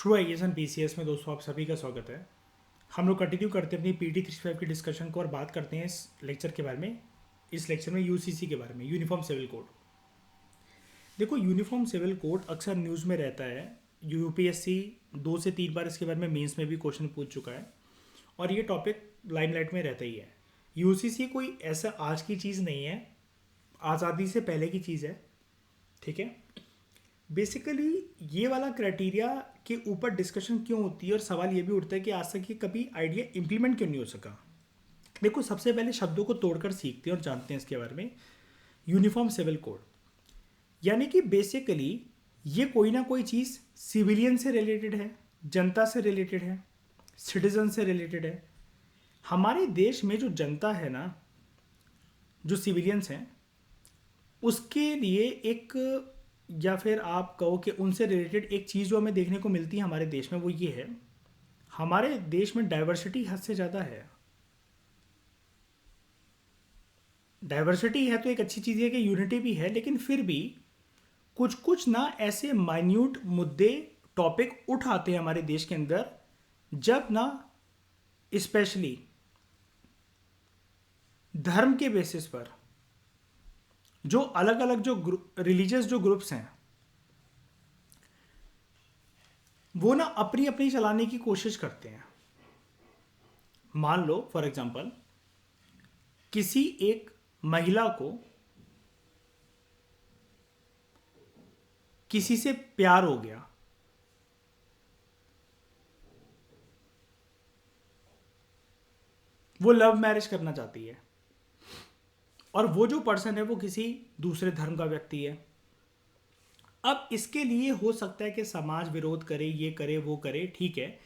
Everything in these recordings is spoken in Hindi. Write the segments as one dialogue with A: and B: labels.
A: ट्रू आईएएस एंड पीसीएस में दोस्तों आप सभी का स्वागत है। हम लोग कंटिन्यू करते हैं अपनी पीटी 365 की डिस्कशन को और बात करते हैं इस लेक्चर के बारे में। इस लेक्चर में यूसीसी के बारे में, यूनिफॉर्म सिविल कोड। देखो, यूनिफॉर्म सिविल कोड अक्सर न्यूज़ में रहता है। यूपीएससी 2 से 3 बार इसके बारे में मेंस में भी क्वेश्चन पूछ चुका है और ये टॉपिक लाइमलाइट में रहता ही है। यूसीसी कोई ऐसा आज की चीज़ नहीं है, आज़ादी से पहले की चीज़ है। ठीक है, बेसिकली ये वाला क्राइटेरिया के ऊपर डिस्कशन क्यों होती है और सवाल ये भी उठता है कि आज तक ये कभी आइडिया इम्प्लीमेंट क्यों नहीं हो सका। देखो, सबसे पहले शब्दों को तोड़कर सीखते हैं और जानते हैं इसके बारे में। यूनिफॉर्म सिविल कोड यानी कि बेसिकली ये कोई ना कोई चीज़ सिविलियन से रिलेटेड है, जनता से रिलेटेड है, सिटीजन से रिलेटेड है। हमारे देश में जो जनता है ना, जो सिविलियंस हैं, उसके लिए एक, या फिर आप कहो कि उनसे रिलेटेड एक चीज़ जो हमें देखने को मिलती है हमारे देश में, वो ये है, हमारे देश में डाइवर्सिटी हद से ज़्यादा है। डाइवर्सिटी है तो एक अच्छी चीज़ है कि यूनिटी भी है, लेकिन फिर भी कुछ कुछ ना ऐसे माइन्यूट मुद्दे, टॉपिक उठाते हैं हमारे देश के अंदर, जब ना स्पेशली धर्म के बेसिस पर जो अलग अलग जो रिलीजियस जो ग्रुप्स हैं, वो ना अपनी अपनी चलाने की कोशिश करते हैं। मान लो फॉर एग्जांपल किसी एक महिला को किसी से प्यार हो गया, वो लव मैरिज करना चाहती है और वो जो पर्सन है वो किसी दूसरे धर्म का व्यक्ति है। अब इसके लिए हो सकता है कि समाज विरोध करे, ये करे, वो करे, ठीक है,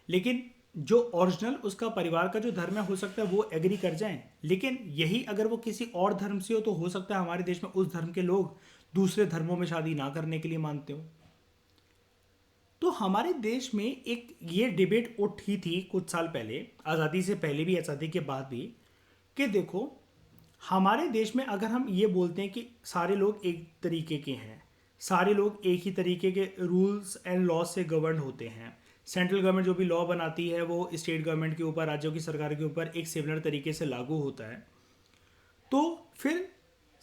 A: लेकिन जो ओरिजिनल उसका परिवार का जो धर्म है, हो सकता है वो एग्री कर जाएं। लेकिन यही अगर वो किसी और धर्म से हो तो हो सकता है हमारे देश में उस धर्म के लोग दूसरे धर्मों में शादी ना करने के लिए मानते हो। तो हमारे देश में एक ये डिबेट उठी थी कुछ साल पहले, आज़ादी से पहले भी, आज़ादी के बाद भी, कि देखो हमारे देश में अगर हम ये बोलते हैं कि सारे लोग एक तरीके के हैं, सारे लोग एक ही तरीके के रूल्स एंड लॉज से गवर्न होते हैं, सेंट्रल गवर्नमेंट जो भी लॉ बनाती है वो स्टेट गवर्नमेंट के ऊपर, राज्यों की सरकार के ऊपर एक सिमिलर तरीके से लागू होता है, तो फिर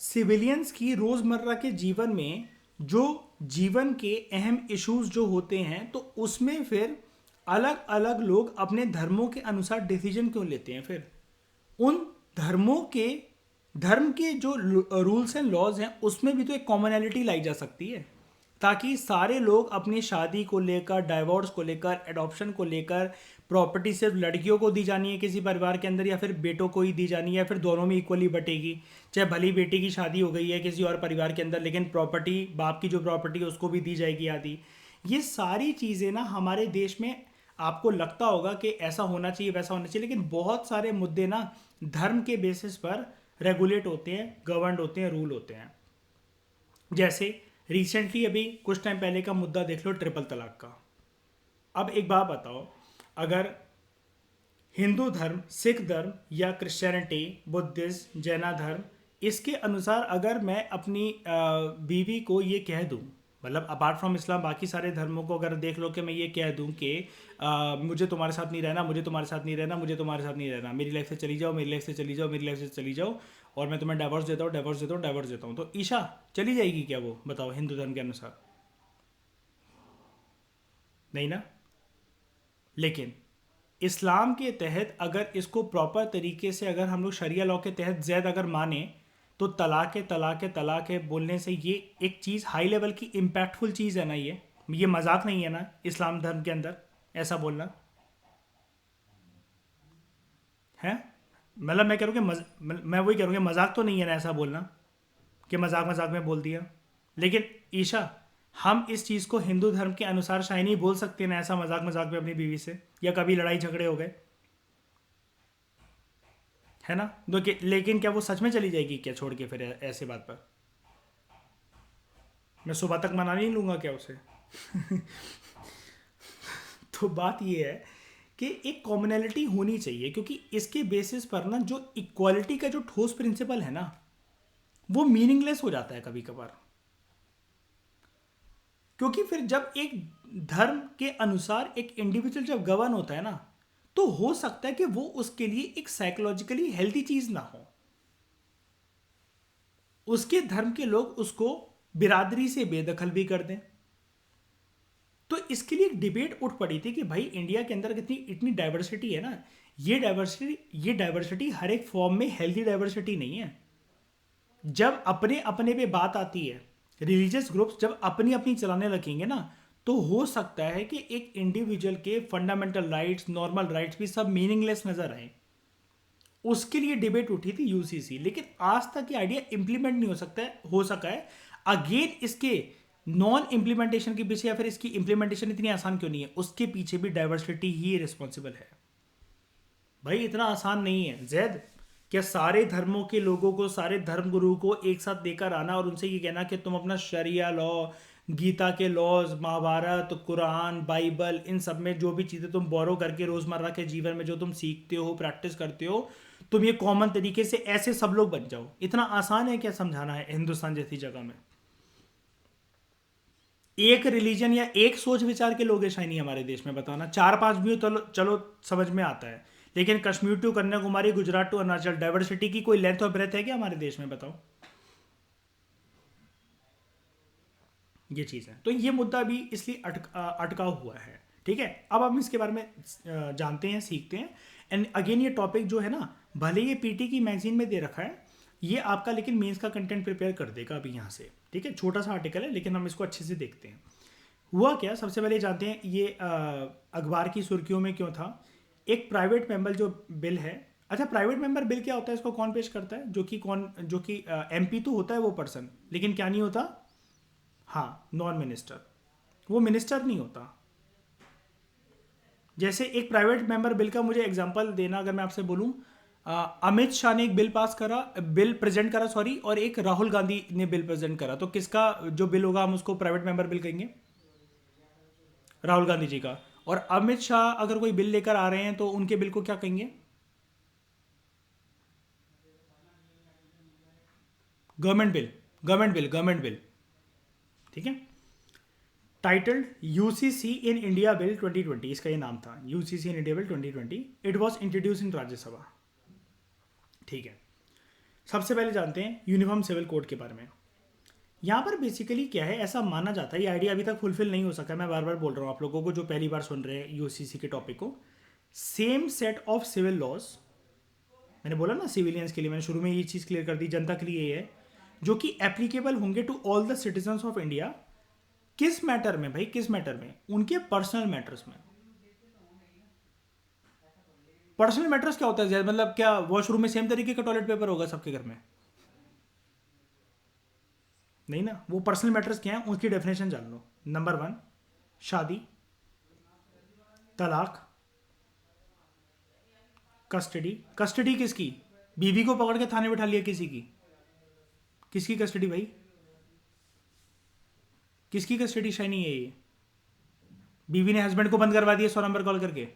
A: सिविलियंस की रोज़मर्रा के जीवन में जो जीवन के अहम इश्यूज जो होते हैं, तो उसमें फिर अलग अलग लोग अपने धर्मों के अनुसार डिसीजन क्यों लेते हैं। फिर उन धर्मों के धर्म के जो रूल्स एंड लॉज हैं उसमें भी तो एक कॉमनैलिटी लाई जा सकती है, ताकि सारे लोग अपनी शादी को लेकर, डाइवोर्स को लेकर, एडॉप्शन को लेकर, प्रॉपर्टी सिर्फ लड़कियों को दी जानी है किसी परिवार के अंदर या फिर बेटों को ही दी जानी है, या फिर दोनों में इक्वली बटेगी। चाहे भली बेटी की शादी हो गई है किसी और परिवार के अंदर, लेकिन प्रॉपर्टी, बाप की जो प्रॉपर्टी है उसको भी दी जाएगी आदि। ये सारी चीज़ें ना हमारे देश में आपको लगता होगा कि ऐसा होना चाहिए, वैसा होना चाहिए, लेकिन बहुत सारे मुद्दे ना धर्म के बेसिस पर रेगुलेट होते हैं, गवर्नड होते हैं, रूल होते हैं। जैसे रिसेंटली अभी कुछ टाइम पहले का मुद्दा देख लो, ट्रिपल तलाक का। अब एक बात बताओ, अगर हिंदू धर्म, सिख धर्म या क्रिश्चियनिटी, बुद्धिज्म, जैना धर्म, इसके अनुसार अगर मैं अपनी बीवी को ये कह दूं, मतलब अपार्ट फ्रॉम इस्लाम बाकी सारे धर्मों को अगर देख लो कि मैं ये कह दूं कि मुझे तुम्हारे साथ नहीं रहना, मुझे तुम्हारे साथ नहीं रहना, मुझे तुम्हारे साथ नहीं रहना, मेरी लाइफ से चली जाओ, मेरी लाइफ से चली जाओ, मेरी लाइफ से चली जाओ, और मैं तुम्हें डाइवोर्स देता हूँ, डाइवोर्स देता हूँ, डाइवोर्स देता हूँ, तो ईशा चली जाएगी क्या? वो बताओ, हिंदू धर्म के अनुसार नहीं ना। लेकिन इस्लाम के तहत अगर इसको प्रॉपर तरीके से अगर हम लोग शरिया लॉ के तहत जैद अगर माने, तो तलाक है, तलाक है, तलाक है बोलने से ये एक चीज़ हाई लेवल की इम्पैक्टफुल चीज़ है ना। ये मजाक नहीं है ना इस्लाम धर्म के अंदर ऐसा बोलना है। मतलब मैं कह रहा हूँ कि मैं वही कह रहा हूँ कि मजाक तो नहीं है ना ऐसा बोलना, कि मजाक मजाक में बोल दिया। लेकिन ईशा, हम इस चीज़ को हिंदू धर्म के अनुसार शायद नहीं बोल सकते ना ऐसा मजाक मजाक में अपनी बीवी से, या कभी लड़ाई झगड़े हो गए, है ना। लेकिन क्या वो सच में चली जाएगी क्या छोड़ के फिर ऐसे बात पर? मैं सुबह तक मना नहीं लूँगा क्या उसे? तो बात ये है कि एक कॉमनैलिटी होनी चाहिए, क्योंकि इसके बेसिस पर ना जो इक्वालिटी का जो ठोस प्रिंसिपल है ना, वो मीनिंगलेस हो जाता है कभी कभार। क्योंकि फिर जब एक धर्म के अनुसार एक इंडिविजुअल जब गवर्न होता है ना, तो हो सकता है कि वो उसके लिए एक साइकोलॉजिकली हेल्थी चीज ना हो। उसके धर्म के लोग उसको बिरादरी से बेदखल भी कर दें। तो इसके लिए एक डिबेट उठ पड़ी थी कि भाई इंडिया के अंदर कितनी इतनी डाइवर्सिटी है ना, ये डाइवर्सिटी हर एक फॉर्म में हेल्थी डाइवर्सिटी नहीं है। जब अपने अपने पे बात आती है, रिलीजियस ग्रुप्स जब अपनी अपनी चलाने लगेंगे ना, तो हो सकता है कि एक इंडिविजुअल के फंडामेंटल राइट्स, नॉर्मल राइट्स भी सब मीनिंगलेस नजर आए। उसके लिए डिबेट उठी थी यूसीसी, लेकिन आज तक ये आइडिया इंप्लीमेंट नहीं हो सका है। अगेन इसके नॉन इंप्लीमेंटेशन के पीछे, या फिर इसकी इंप्लीमेंटेशन इतनी आसान क्यों नहीं है, उसके पीछे भी डाइवर्सिटी ही रिस्पॉन्सिबल है। भाई इतना आसान नहीं है जैद, क्या सारे धर्मों के लोगों को, सारे धर्म गुरु को एक साथ लेकर आना और उनसे ये कहना कि तुम अपना शरिया लॉ, गीता के लॉज, महाभारत, कुरान, बाइबल, इन सब में जो भी चीज़ें तुम बोरो करके रोज़मर्रा के जीवन में जो तुम सीखते हो, प्रैक्टिस करते हो, तुम ये कॉमन तरीके से ऐसे सब लोग बन जाओ। इतना आसान है क्या समझाना है हिंदुस्तान जैसी जगह में? एक रिलीजन या एक सोच विचार के लोग ऐसा ही नहीं हमारे देश में, बताना 4-5 भी हो तो चलो समझ में आता है, लेकिन Kashmir to Kanyakumari, Gujarat to Arunachal, diversity की कोई लेंथ और ब्रेथ है क्या हमारे देश में, बताओ? ये चीज़ है। तो ये मुद्दा भी इसलिए अटका हुआ है। ठीक है, अब हम इसके बारे में जानते हैं, सीखते हैं। एंड अगेन ये टॉपिक जो है ना, भले ये पीटी की मैगजीन में दे रखा है, ये आपका लेकिन मेंस का कंटेंट प्रिपेयर कर देगा अभी यहाँ से। ठीक है, छोटा सा आर्टिकल है लेकिन हम इसको अच्छे से देखते हैं। हुआ क्या, सबसे पहले जानते हैं ये अखबार की सुर्खियों में क्यों था। एक प्राइवेट मेंबर जो बिल है, अच्छा प्राइवेट मेंबर बिल क्या होता है, इसको कौन पेश करता है? जो कि एमपी तो होता है वो पर्सन, लेकिन क्या नहीं होता? हाँ, नॉन मिनिस्टर। वो मिनिस्टर नहीं होता। जैसे एक प्राइवेट मेंबर बिल का मुझे एग्जांपल देना अगर मैं आपसे बोलूं, अमित शाह ने एक बिल प्रेजेंट करा सॉरी, और एक राहुल गांधी ने बिल प्रेजेंट करा, तो किसका जो बिल होगा हम उसको प्राइवेट मेंबर बिल कहेंगे? राहुल गांधी जी का। और अमित शाह अगर कोई बिल लेकर आ रहे हैं तो उनके बिल को क्या कहेंगे? Government bill. ठीक है, titled UCC in India bill 2020, इसका ये नाम था, UCC in India bill 2020। It was introduce इन राज्यसभा। ठीक है, सबसे पहले जानते हैं यूनिफॉर्म सिविल कोड के बारे में। यहाँ पर बेसिकली क्या है, ऐसा माना जाता है, ये आइडिया अभी तक फुलफिल नहीं हो सका, मैं बार बार बोल रहा हूँ आप लोगों को जो पहली बार सुन रहे हैं यूसीसी के टॉपिक को। Same set of civil laws, मैंने बोला ना सिविलियंस के लिए, मैंने शुरू में ये चीज़ क्लियर कर दी, जनता के लिए ये है, जो कि एप्लीकेबल होंगे to all the citizens of India. किस मैटर में भाई, किस मैटर में? उनके पर्सनल मैटर्स में। पर्सनल मैटर्स क्या होता है, मतलब क्या वॉशरूम में सेम तरीके का टॉयलेट पेपर होगा सबके घर में? नहीं ना। वो पर्सनल मैटर्स क्या हैं उसकी डेफिनेशन जान लो। नंबर 1, शादी, तलाक, कस्टडी। कस्टडी किसकी? बीवी को पकड़ के थाने बिठा लिया किसी की, किसकी कस्टडी भाई? किसकी कस्टडी शाइनी है ये? बीवी ने हस्बैंड को बंद करवा दिया 100 नंबर कॉल करके,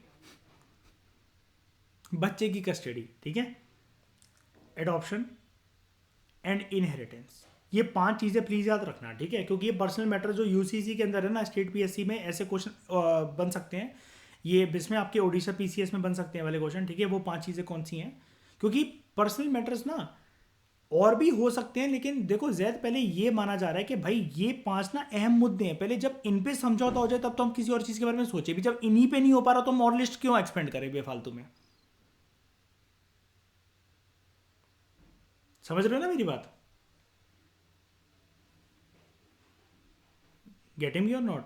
A: बच्चे की कस्टडी। ठीक है, एडॉप्शन एंड इनहेरिटेंस, ये 5 चीज़ें प्लीज़ याद रखना। ठीक है, क्योंकि ये पर्सनल मैटर जो यूसीसी के अंदर है ना, स्टेट पीएससी में ऐसे क्वेश्चन बन सकते हैं, ये इसमें आपके ओडिशा पीसीएस में बन सकते हैं वाले क्वेश्चन। ठीक है, वो 5 चीज़ें कौन सी हैं? क्योंकि पर्सनल मैटर्स ना और भी हो सकते हैं, लेकिन देखो जैद पहले ये माना जा रहा है कि भाई ये 5 ना अहम मुद्दे हैं, पहले जब इन पे समझौता हो जाए तब तो हम किसी और चीज़ के बारे में सोचे भी। जब इन्हीं पे नहीं हो पा रहा तो हम और लिस्ट क्यों एक्सपेंड करें बेफालतू में? समझ रहे हो ना मेरी बात? गेटिंग मी और नॉट?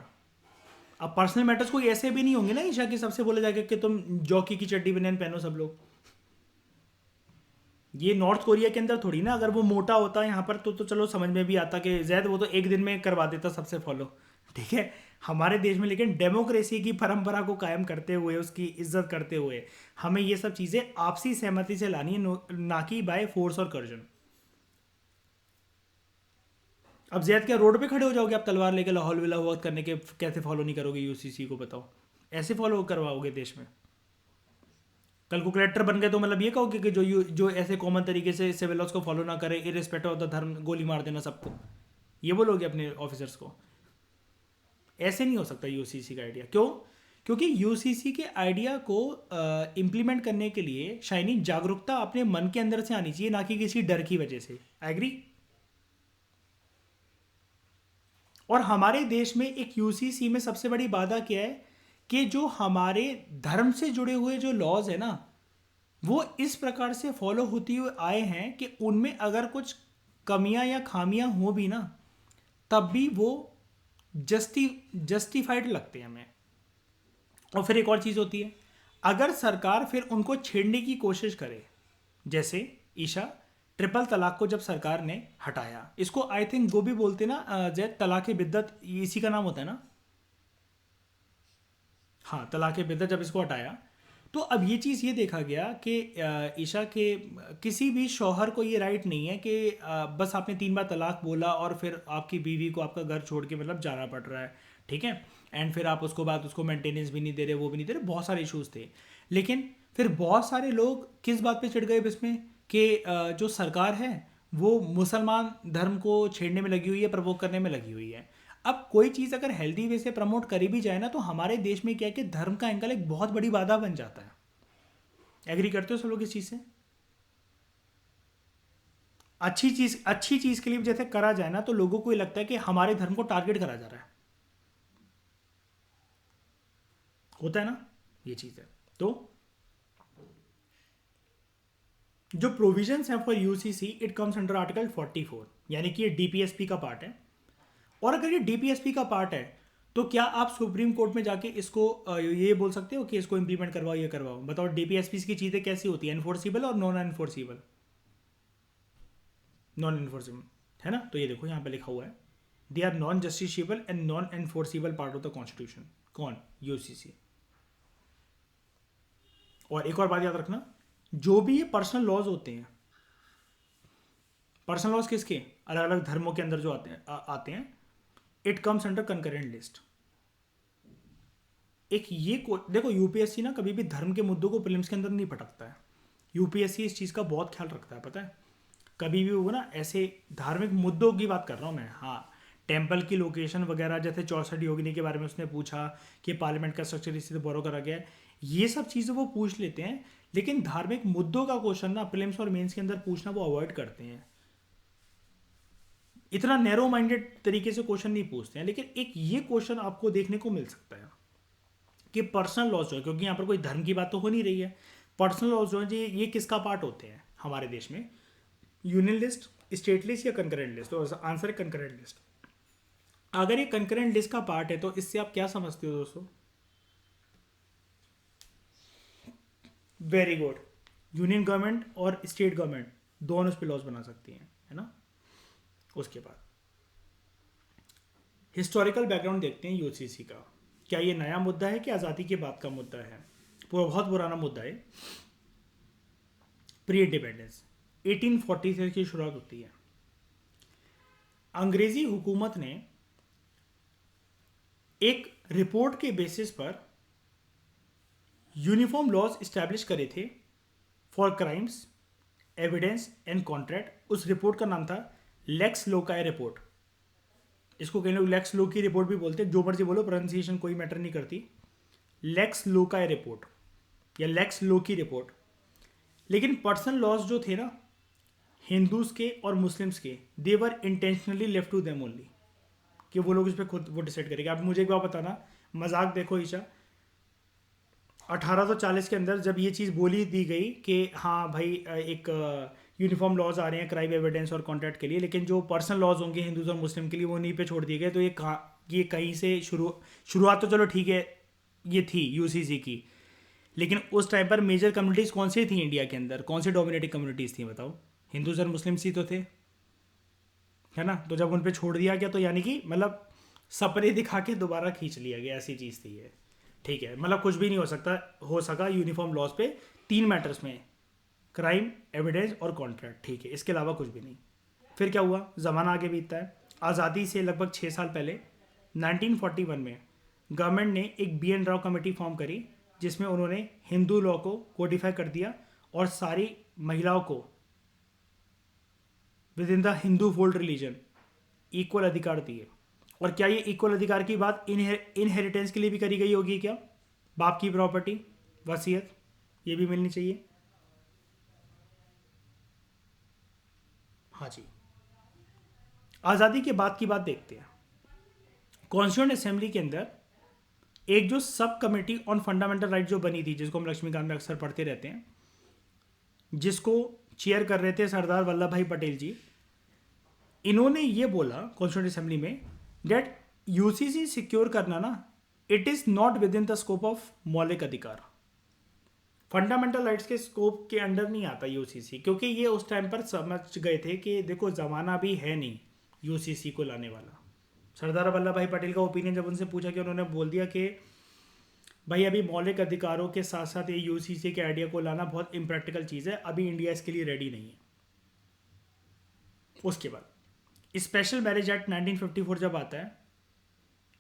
A: अब पर्सनल मैटर्स कोई ऐसे भी नहीं होंगे ना ईशा कि सबसे बोला जाएगा कि तुम जॉकी की चड्डी बनियान पहनो सब लोग। ये नॉर्थ कोरिया के अंदर थोड़ी ना, अगर वो मोटा होता यहाँ पर तो चलो समझ में भी आता कि जैद वो तो एक दिन में करवा देता सबसे फॉलो। ठीक है, हमारे देश में लेकिन डेमोक्रेसी की परंपरा को कायम करते हुए, उसकी इज्जत करते हुए, हमें ये सब चीज़ें आपसी सहमति से लानी है, ना कि बाय फोर्स और कर्जन। अब जैद क्या रोड पे खड़े हो जाओगे आप तलवार लेके लाहौल विला वक्त करने के? कैसे फॉलो नहीं करोगे यूसीसी को, बताओ? ऐसे फॉलो करवाओगे देश में? कल को कलेक्टर बन गए तो मतलब ये कहोगे कि जो ऐसे कॉमन तरीके से सिविल लॉज को फॉलो ना करे, इरिस्पेक्टिव ऑफ द धर्म, गोली मार देना सबको, ये बोलोगे अपने ऑफिसर्स को? ऐसे नहीं हो सकता यूसीसी का आइडिया। क्यों? क्योंकि यूसीसी के आइडिया को इम्प्लीमेंट करने के लिए शाइनी जागरूकता अपने मन के अंदर से आनी चाहिए, ना कि किसी डर की वजह से। एग्री? और हमारे देश में एक यूसीसी में सबसे बड़ी बाधा क्या है कि जो हमारे धर्म से जुड़े हुए जो लॉज है ना, वो इस प्रकार से फॉलो होती हुए आए हैं कि उनमें अगर कुछ कमियां या खामियां हो भी ना, तब भी वो जस्टिफाइड लगते हैं हमें। और फिर एक और चीज़ होती है, अगर सरकार फिर उनको छेड़ने की कोशिश करे, जैसे ईशा ट्रिपल तलाक को जब सरकार ने हटाया, इसको आई थिंक वो भी बोलते ना जय तलाक बिद्दत, इसी का नाम होता है ना। हाँ, तलाक बिद्दत जब इसको हटाया, तो अब ये चीज़ ये देखा गया कि ईशा के किसी भी शौहर को ये राइट नहीं है कि बस आपने 3 बार तलाक बोला और फिर आपकी बीवी को आपका घर छोड़ के मतलब जाना पड़ रहा है, ठीक है, एंड फिर आप उसको बाद उसको मेंटेनेंस भी नहीं दे रहे, वो भी नहीं दे रहे, बहुत सारे इश्यूज थे। लेकिन फिर बहुत सारे लोग किस बात पे चिढ़ गए इसमें कि जो सरकार है वो मुसलमान धर्म को छेड़ने में लगी हुई है, प्रवोक करने में लगी हुई है। अब कोई चीज़ अगर हेल्दी वे से प्रमोट करी भी जाए ना, तो हमारे देश में क्या है कि धर्म का एंगल एक बहुत बड़ी बाधा बन जाता है। एग्री करते हो सब लोग इस चीज़ से? अच्छी चीज़ के लिए जैसे करा जाए ना, तो लोगों को ये लगता है कि हमारे धर्म को टारगेट करा जा रहा है। होता है ना, ये चीज़ है। तो जो प्रोविजंस हैं for UCC, it comes under article 44, यानी कि ये डीपीएसपी का पार्ट है। और अगर ये डीपीएसपी का पार्ट है, तो क्या आप सुप्रीम कोर्ट में जाके इसको ये बोल सकते हो कि इसको इंप्लीमेंट करवाओ, ये करवाओ? बताओ डीपीएसपी की चीज़ें कैसी होती है, एनफोर्सिबल और नॉन एनफोर्सिबल? नॉन एनफोर्सिबल है ना। तो ये देखो यहाँ पे लिखा हुआ है, they are non justiciable and non enforceable part of the constitution. कौन? यूसीसी। और एक और बात याद रखना, जो भी ये पर्सनल लॉज होते हैं, पर्सनल लॉज किसके? अलग अलग धर्मों के अंदर जो आते हैं, it comes under concurrent list. एक ये देखो, यूपीएससी ना कभी भी धर्म के मुद्दों को प्रीलिम्स के अंदर नहीं पटकता है। यूपीएससी इस चीज़ का बहुत ख्याल रखता है, पता है। कभी भी वो ना ऐसे धार्मिक मुद्दों की बात कर रहा हूँ मैं, हाँ, टेम्पल की लोकेशन वगैरह, जैसे 64 योगिनी के बारे में उसने पूछा कि पार्लियामेंट का स्ट्रक्चर इससे तो बोरो करा गया है, ये सब चीज़ें वो पूछ लेते हैं। लेकिन धार्मिक मुद्दों का क्वेश्चन ना प्रीलिम्स और मेंस के अंदर पूछना वो अवॉइड करते हैं। इतना नैरो माइंडेड तरीके से क्वेश्चन नहीं पूछते हैं। लेकिन एक ये क्वेश्चन आपको देखने को मिल सकता है कि पर्सनल लॉज जो है, क्योंकि यहाँ पर कोई धर्म की बात तो हो नहीं रही है, पर्सनल लॉज जो है ये किसका पार्ट होते हैं हमारे देश में? यूनियन लिस्ट, स्टेट लिस्ट या कंकरेंट लिस्ट? तो आंसर है कंकरेंट लिस्ट। अगर ये कंकरेंट लिस्ट का पार्ट है, तो इससे आप क्या समझते हो दोस्तों? Very good. यूनियन गवर्नमेंट और स्टेट गवर्नमेंट दोनों उस पर लॉज बना सकती हैं, है ना। उसके बाद हिस्टोरिकल बैकग्राउंड देखते हैं यूसीसी का। क्या ये नया मुद्दा है कि आज़ादी के बाद का मुद्दा है? बहुत पुराना मुद्दा है। प्री इंडिपेंडेंस 1840 से इसकी शुरुआत होती है। अंग्रेजी हुकूमत ने एक रिपोर्ट के बेसिस पर यूनिफॉर्म लॉज इस्टेब्लिश करे थे for crimes, evidence and contract. उस रिपोर्ट का नाम था लेक्स लोकाय रिपोर्ट। इसको कई लोग लेक्स लो की रिपोर्ट भी बोलते हैं, जो मर्जी बोलो, प्रोनाउंसिएशन कोई मैटर नहीं करती। लेक्स लोकाय रिपोर्ट या लेक्स लो की रिपोर्ट। लेकिन पर्सनल लॉज जो थे ना हिंदूज के और मुस्लिम्स के, they were intentionally left to them only, कि वो लोग इस पर खुद वो डिसाइड करेंगे। आप मुझे एक बात बताना, मजाक देखो ईशा, 1840 के अंदर जब ये चीज़ बोली दी गई कि हाँ भाई एक यूनिफॉर्म लॉज आ रहे हैं क्राइम, एविडेंस और कॉन्ट्रैक्ट के लिए, लेकिन जो पर्सनल लॉज होंगे हिंदूज और मुस्लिम के लिए वो नहीं पे छोड़ दिए गए, तो ये कहीं से शुरुआत तो चलो ठीक है ये थी यूसीसी की, लेकिन उस टाइम पर मेजर कम्युनिटीज़ कौन सी थी इंडिया के अंदर? कौन सी डोमिनेटिंग कम्युनिटीज़ थी बताओ? हिंदूज और मुस्लिम्स ही तो थे, है ना। तो जब उन पर छोड़ दिया गया, तो यानी कि मतलब सपने दिखा के दोबारा खींच लिया गया, ऐसी चीज़ थी ये, ठीक है। मतलब कुछ भी नहीं हो सका यूनिफॉर्म लॉज पे 3 मैटर्स में, क्राइम, एविडेंस और कॉन्ट्रैक्ट, ठीक है, इसके अलावा कुछ भी नहीं। फिर क्या हुआ? ज़माना आगे बीतता है। आज़ादी से लगभग 6 साल पहले 1941 में गवर्नमेंट ने एक B N Rau committee form करी, जिसमें उन्होंने हिंदू लॉ को कोडिफाई कर दिया और सारी महिलाओं को with in the Hindu fold religion equal अधिकार दिए। और क्या ये इक्वल अधिकार की बात इनहेरिटेंस के लिए भी करी गई होगी क्या? बाप की प्रॉपर्टी, वसीयत, ये भी मिलनी चाहिए। हाँ जी। आज़ादी के बाद की बात देखते हैं। कॉन्स्टिट्यूंट असेंबली के अंदर एक जो sub committee on fundamental right जो बनी थी, जिसको हम लक्ष्मीकांत में अक्सर पढ़ते रहते हैं, जिसको चेयर कर रहे थे सरदार वल्लभ भाई पटेल जी, इन्होंने ये बोला कॉन्स्टिट्यूंट असेंबली में डेट यूसीसी सिक्योर करना ना, it is not with in the scope of मौलिक अधिकार, फंडामेंटल राइट्स के स्कोप के अंडर नहीं आता यूसीसी, क्योंकि ये उस टाइम पर समझ गए थे कि देखो ज़माना भी है नहीं यूसीसी को लाने वाला। सरदार वल्लभ भाई पटेल का ओपिनियन जब उनसे पूछा कि उन्होंने बोल दिया कि भाई अभी मौलिक अधिकारों के साथ साथ ये यूसीसी के आइडिया को लाना बहुत इम्प्रैक्टिकल चीज़ है, अभी इंडिया इसके लिए रेडी नहीं है। उसके बाद स्पेशल मैरिज एक्ट 1954 जब आता है,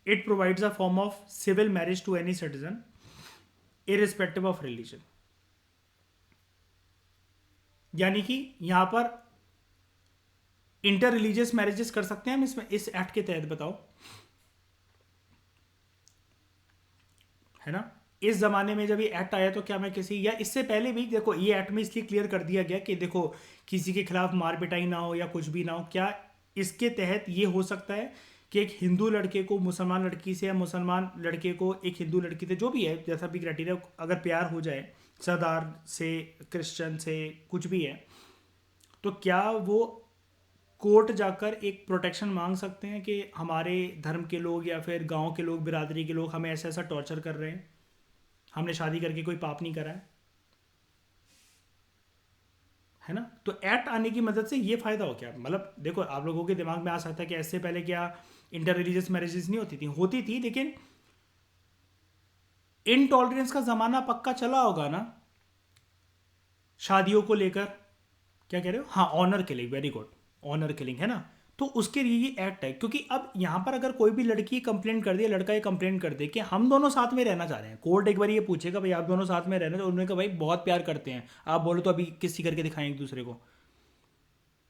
A: it provides a form of civil marriage to any citizen irrespective of religion, यानी कि यहां पर इंटर रिलीजियस मैरिजेस कर सकते हैं हम इसमें, इस एक्ट के तहत, बताओ, है ना। इस जमाने में जब ये एक्ट आया तो क्या मैं किसी, या इससे पहले भी देखो ये एक्ट में इसलिए क्लियर कर दिया गया कि देखो किसी के खिलाफ मार पिटाई ना हो या कुछ भी ना हो, क्या इसके तहत ये हो सकता है कि एक हिंदू लड़के को मुसलमान लड़की से या मुसलमान लड़के को एक हिंदू लड़की से, जो भी है जैसा भी क्राइटेरिया, अगर प्यार हो जाए, सरदार से, क्रिश्चियन से, कुछ भी है, तो क्या वो कोर्ट जाकर एक प्रोटेक्शन मांग सकते हैं कि हमारे धर्म के लोग या फिर गांव के लोग, बिरादरी के लोग हमें ऐसा ऐसा टॉर्चर कर रहे हैं, हमने शादी करके कोई पाप नहीं करा है ना। तो एक्ट आने की मदद से ये फ़ायदा हो क्या, मतलब देखो आप लोगों के दिमाग में आ सकता है कि इससे पहले क्या इंटर रिलीजियस मैरिजेस नहीं होती थी, लेकिन इनटॉलरेंस का ज़माना पक्का चला होगा ना शादियों को लेकर। क्या कह रहे हो? हाँ, honour killing, very good, honour killing, है ना। तो उसके लिए ये एक्ट है, क्योंकि अब यहाँ पर अगर कोई भी लड़की कंप्लेंट कर दे, लड़का ये कंप्लेंट कर दे कि हम दोनों साथ में रहना चाह रहे हैं, कोर्ट एक बार ये पूछेगा भाई आप दोनों साथ में रहना, तो उन्होंने कहा भाई बहुत प्यार करते हैं, आप बोलो तो अभी किसी करके दिखाएं एक दूसरे को,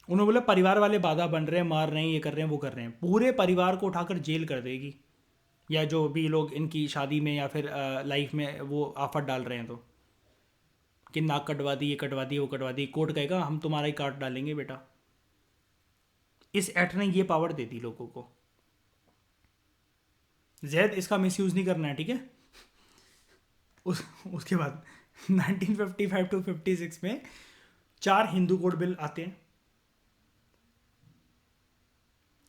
A: उन्होंने बोला परिवार वाले बाधा बन रहे हैं, मार रहे हैं, ये कर रहे हैं, वो कर रहे हैं, पूरे परिवार को उठाकर जेल कर देगी, या जो भी लोग इनकी शादी में या फिर लाइफ में वो आफत डाल रहे हैं, तो कि नाक कटवा दी, ये कटवा दी, वो कटवा दी, कोर्ट कहेगा हम तुम्हारा ही काट डालेंगे बेटा। इस एक्ट ने ये पावर दे दी लोगों को। जैद इसका मिसयूज नहीं करना है, ठीक है। उसके बाद 1955 टू 56 में 4 हिंदू कोड बिल आते हैं,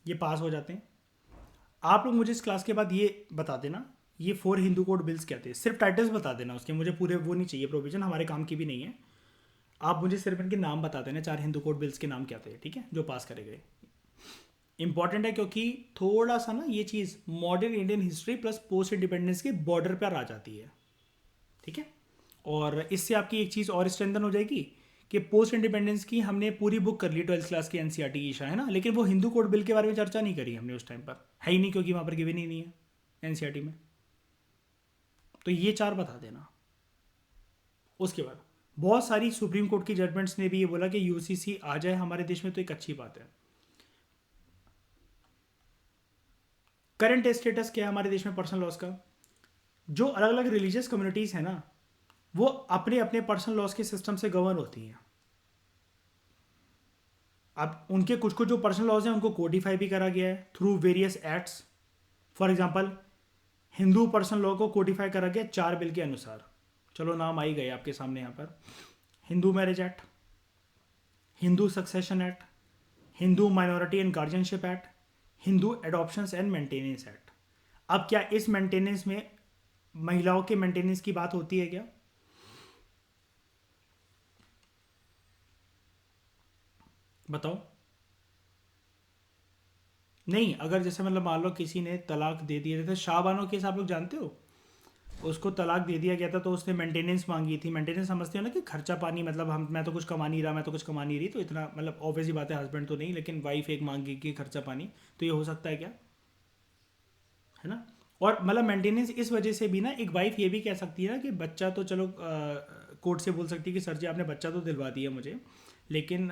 A: ये पास हो जाते हैं। आप लोग मुझे इस क्लास के बाद ये बता देना ये 4 हिंदू कोड बिल्स क्या थे, सिर्फ टाइटल्स बता देना उसके, मुझे पूरे वो नहीं चाहिए, प्रोविजन हमारे काम की भी नहीं है, आप मुझे सिर्फ इनके नाम बता देना, 4 हिंदू कोड बिल्स के नाम क्या थे, ठीक है, जो पास करे गए। इंपॉर्टेंट है क्योंकि थोड़ा सा ना ये चीज़ modern Indian history plus post independence के बॉर्डर पर आ जाती है, ठीक है। और इससे आपकी एक चीज़ और स्ट्रेंथन हो जाएगी कि पोस्ट इंडिपेंडेंस की हमने पूरी बुक कर ली 12th क्लास की एनसीईआरटी की ईशा, है ना, लेकिन वो हिंदू कोड बिल के बारे में चर्चा नहीं करी हमने उस टाइम पर, है ही नहीं, क्योंकि वहाँ पर गिवन ही नहीं है एनसीईआरटी में। तो ये 4 बता देना। उसके बाद बहुत सारी सुप्रीम कोर्ट की जजमेंट्स ने भी ये बोला कि यूसीसी आ जाए हमारे देश में तो एक अच्छी बात है। करंट स्टेटस क्या है हमारे देश में पर्सनल लॉस का? जो अलग अलग रिलीजियस कम्युनिटीज़ हैं ना, वो अपने अपने पर्सनल लॉस के सिस्टम से गवर्न होती हैं। अब उनके कुछ कुछ जो पर्सनल लॉज हैं उनको कोडिफाई भी करा गया है through various acts. For example Hindu personal law को कोडिफाई करा गया 4 बिल के अनुसार। चलो नाम आई गए आपके सामने यहाँ पर, Hindu marriage act, Hindu succession act, Hindu minority and guardianship act, Hindu adoptions and maintenance act. अब क्या इस मेंटेनेंस में महिलाओं के मेंटेनेंस की बात होती है क्या? बताओ। नहीं, अगर जैसे मतलब मान लो किसी ने तलाक दे दिया, जैसे शाहबानो केस आप लोग जानते हो, उसको तलाक दे दिया गया था तो उसने मेंटेनेंस मांगी थी। मेंटेनेंस समझते हो ना कि खर्चा पानी, मतलब हम, मैं तो कुछ कमा नहीं रहा, मैं तो कुछ कमा नहीं रही, तो इतना मतलब ऑब्वियस ही बात है, हस्बैंड तो नहीं, लेकिन वाइफ एक मांगी कि खर्चा पानी, तो ये हो सकता है क्या, है ना। और मतलब मेंटेनेंस इस वजह से भी ना, एक वाइफ ये भी कह सकती है ना कि बच्चा तो चलो कोर्ट से बोल सकती है कि सर जी आपने बच्चा तो दिलवा दिया मुझे, लेकिन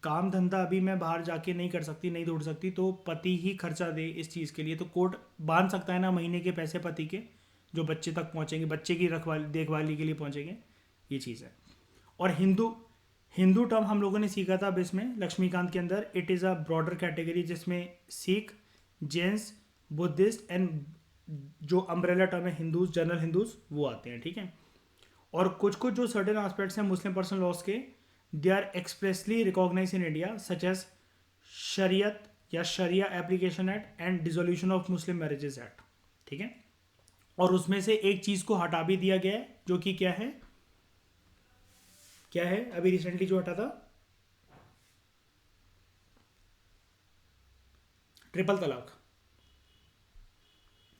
A: काम धंधा अभी मैं बाहर जाके नहीं कर सकती, नहीं ढूंढ सकती, तो पति ही खर्चा दे इस चीज़ के लिए, तो कोर्ट बांध सकता है ना महीने के पैसे पति के, जो बच्चे तक पहुंचेंगे, बच्चे की रखवाली देखभाली के लिए पहुंचेंगे, ये चीज़ है। और हिंदू हिंदू टर्म हम लोगों ने सीखा था अब इसमें लक्ष्मीकांत के अंदर, it is a broader category जिसमें सिख, जैन्स, बुद्धिस्ट एंड जो अम्ब्रेला टर्म है हिंदूज, जनरल हिंदूज, वो आते हैं, ठीक है। और कुछ कुछ जो सर्टेन एस्पेक्ट्स हैं मुस्लिम पर्सनल लॉज के, they are expressly recognize in India such as Shariat या Sharia application act and dissolution of Muslim marriages act, ठीक है। और उसमें से एक चीज़ को हटा भी दिया गया है, जो कि क्या है, क्या है अभी रिसेंटली जो हटा था, ट्रिपल तलाक,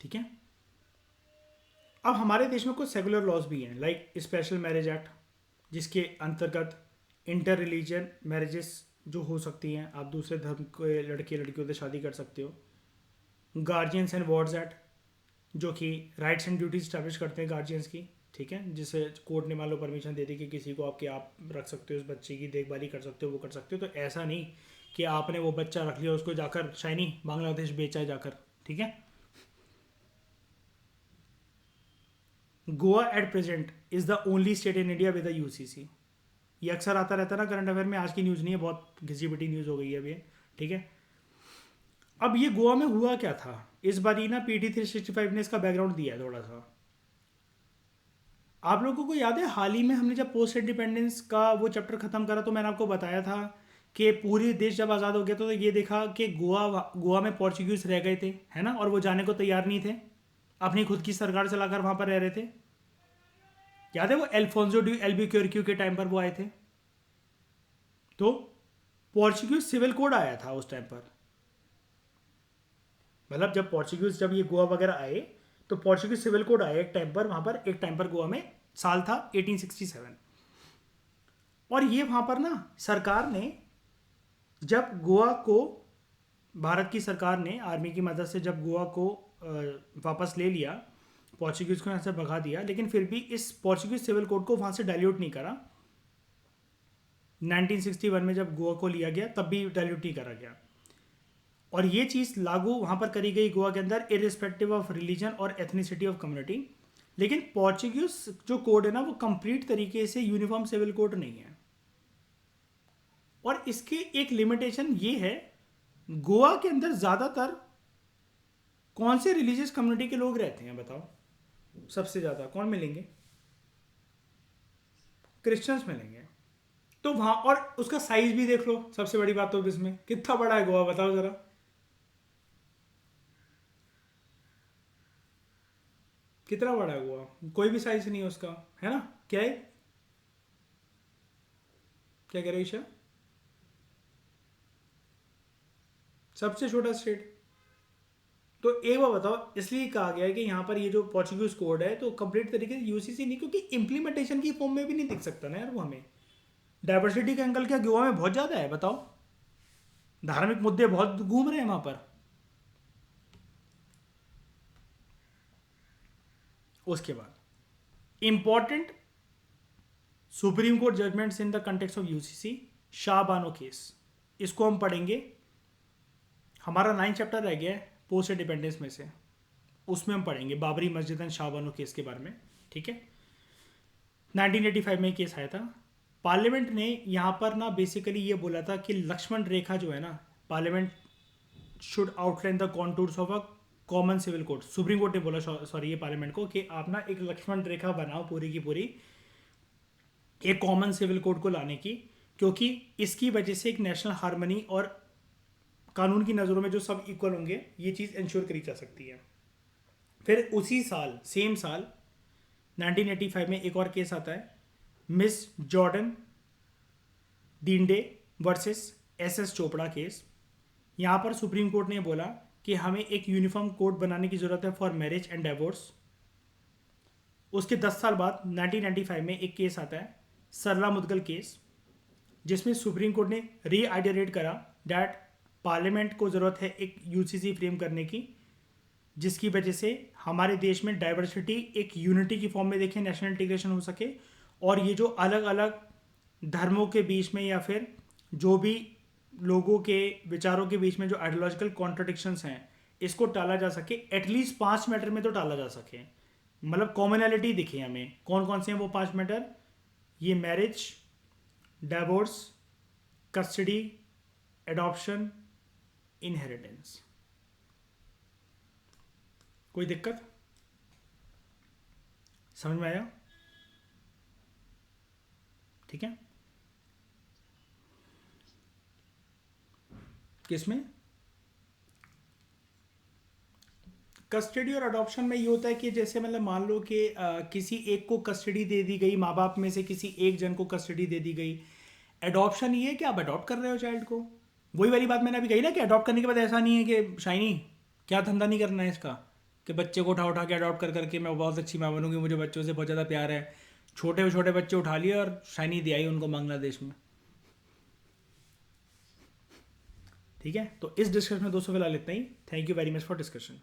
A: ठीक है। अब हमारे देश में कुछ सेकुलर लॉज भी हैं, लाइक स्पेशल मैरिज एक्ट, जिसके अंतर्गत इंटर रिलीजन मैरिजेस जो हो सकती हैं, आप दूसरे धर्म के लड़के लड़कियों से शादी कर सकते हो। गार्जियंस एंड वार्ड्स एक्ट, जो कि राइट्स एंड ड्यूटीज स्टैब्लिश करते हैं गार्जियंस की, ठीक है, जिसे कोर्ट ने मान लो परमिशन दे दी कि किसी को आप रख सकते हो, उस बच्चे की देखभाली कर सकते हो, वो कर सकते हो। तो ऐसा नहीं कि आपने वो बच्चा रख लिया, उसको जाकर शाइनी बांग्लादेश बेचा जाकर, ठीक है। Goa at present is the only state in India with UCC. ये अक्सर आता रहता है ना करंट अफेयर में, आज की न्यूज़ नहीं है, बहुत घिसी पिटी न्यूज़ हो गई है अभी, ठीक है। अब ये गोवा में हुआ क्या था इस बार, ना पीटी 365 ने इसका बैकग्राउंड दिया है थोड़ा सा। आप लोगों को याद है हाल ही में हमने जब पोस्ट इंडिपेंडेंस का वो चैप्टर खत्म करा, तो मैंने आपको बताया था कि पूरे देश जब आज़ाद हो गया तो ये देखा कि गोवा में पोर्चुगीज रह गए थे, है ना, और वो जाने को तैयार नहीं थे, अपनी खुद की सरकार चलाकर वहाँ पर रह रहे थे। याद है वो एल्फोंसो डी एल्बुक्वेर्क्यू के टाइम पर वो आए थे, तो पोर्चुगीज सिविल कोड आया था उस टाइम पर। मतलब जब ये गोवा वगैरह आए तो पोर्चुगीज सिविल कोड आया एक टाइम पर वहां पर, एक टाइम पर गोवा में, साल था 1867। और ये वहां पर ना सरकार ने, जब गोवा को, भारत की सरकार ने आर्मी की मदद से जब गोवा को वापस ले लिया, पोर्चुगीज को यहाँ से भगा दिया, लेकिन फिर भी इस पोर्चुगीज सिविल कोड को वहां से डाइल्यूट नहीं करा। 1961 में जब गोवा को लिया गया तब भी डाइल्यूट नहीं करा गया। और ये चीज़ लागू वहाँ पर करी गई गोवा के अंदर, इरिस्पेक्टिव ऑफ रिलीजन और एथनिसिटी ऑफ कम्युनिटी। लेकिन पोर्चुगीज जो कोड है ना, वो कंप्लीट तरीके से यूनिफॉर्म सिविल कोड नहीं है। और इसके एक लिमिटेशन ये है, गोवा के अंदर ज़्यादातर कौन से रिलीजियस कम्युनिटी के लोग रहते हैं बताओ, सबसे ज़्यादा कौन मिलेंगे, क्रिश्चियंस मिलेंगे। तो वहाँ, और उसका साइज भी देख लो, सबसे बड़ी बात तो इसमें कितना बड़ा है गोवा, बताओ ज़रा। कितना बड़ा है गोवा, कोई भी साइज नहीं है उसका, है ना। क्या है, क्या कह रहे हो ईशा, सबसे छोटा स्टेट। तो एक बार बताओ, इसलिए कहा गया है कि यहाँ पर ये जो पोर्चुगीज कोड है तो कंप्लीट तरीके से यूसीसी नहीं, क्योंकि इंप्लीमेंटेशन की फॉर्म में भी नहीं दिख सकता ना यार वो हमें। डाइवर्सिटी का एंगल क्या गोवा में बहुत ज़्यादा है बताओ, धार्मिक मुद्दे बहुत घूम रहे हैं वहाँ पर। उसके बाद important supreme court judgements in the context of UCC, Shah Bano case, इसको हम पढ़ेंगे। हमारा 9 चैप्टर रह गया है पोस्ट इंडिपेंडेंस में से, उसमें हम पढ़ेंगे बाबरी मस्जिद एंड शाह बानो केस के बारे में, ठीक है। 1985 में केस आया था। पार्लियामेंट ने यहाँ पर ना बेसिकली ये बोला था कि लक्ष्मण रेखा जो है ना, parliament should outline the contours of a common civil code. Supreme court ने बोला, सॉरी, ये पार्लियामेंट को, कि आप ना एक लक्ष्मण रेखा बनाओ पूरी की पूरी एक कॉमन सिविल कोड को लाने की, क्योंकि इसकी वजह से एक नेशनल हार्मनी और कानून की नज़रों में जो सब इक्वल होंगे, ये चीज़ इंश्योर करी जा सकती है। फिर उसी साल, सेम साल 1985 में एक और केस आता है, miss Jordan Diengdeh versus S S Chopra case. यहाँ पर सुप्रीम कोर्ट ने बोला कि हमें एक यूनिफॉर्म कोड बनाने की ज़रूरत है फॉर मैरिज एंड डिवोर्स। उसके 10 साल बाद 1995 में एक केस आता है, सरला मुदगल केस, जिसमें सुप्रीम कोर्ट ने रीआइटरेट करा डैट पार्लियामेंट को ज़रूरत है एक यूसीसी फ्रेम करने की, जिसकी वजह से हमारे देश में डाइवर्सिटी एक यूनिटी की फॉर्म में देखें, नेशनल इंटीग्रेशन हो सके, और ये जो अलग अलग धर्मों के बीच में या फिर जो भी लोगों के विचारों के बीच में जो आइडियोलॉजिकल कॉन्ट्रडिक्शंस हैं, इसको टाला जा सके, एटलीस्ट 5 मैटर में तो टाला जा सके, मतलब कॉमनैलिटी दिखे हमें। कौन कौन से हैं वो 5 मैटर? ये marriage, divorce, custody, adoption, inheritance. कोई दिक्कत समझ में आया? ठीक है। किसमें? कस्टडी और अडॉप्शन में ये होता है कि जैसे मतलब मान लो कि किसी एक को कस्टडी दे दी गई, माँ बाप में से किसी एक जन को कस्टडी दे दी गई। एडॉप्शन ये है कि आप अडॉप्ट कर रहे हो चाइल्ड को। वही वाली बात मैंने अभी कही ना कि अडॉप्ट करने के बाद ऐसा नहीं है कि शाइनी क्या धंधा नहीं करना है इसका, कि बच्चे को उठा उठा के अडॉप्ट कर करके मैं बहुत अच्छी माँ बनूंगी, मुझे बच्चों से बहुत ज़्यादा प्यार है। छोटे छोटे बच्चे उठा लिए और शाइनी दे आई उनको बांग्लादेश में। ठीक है, तो इस डिस्कशन में दोस्तों फिलहाल इतना ही। Thank you very much for discussion.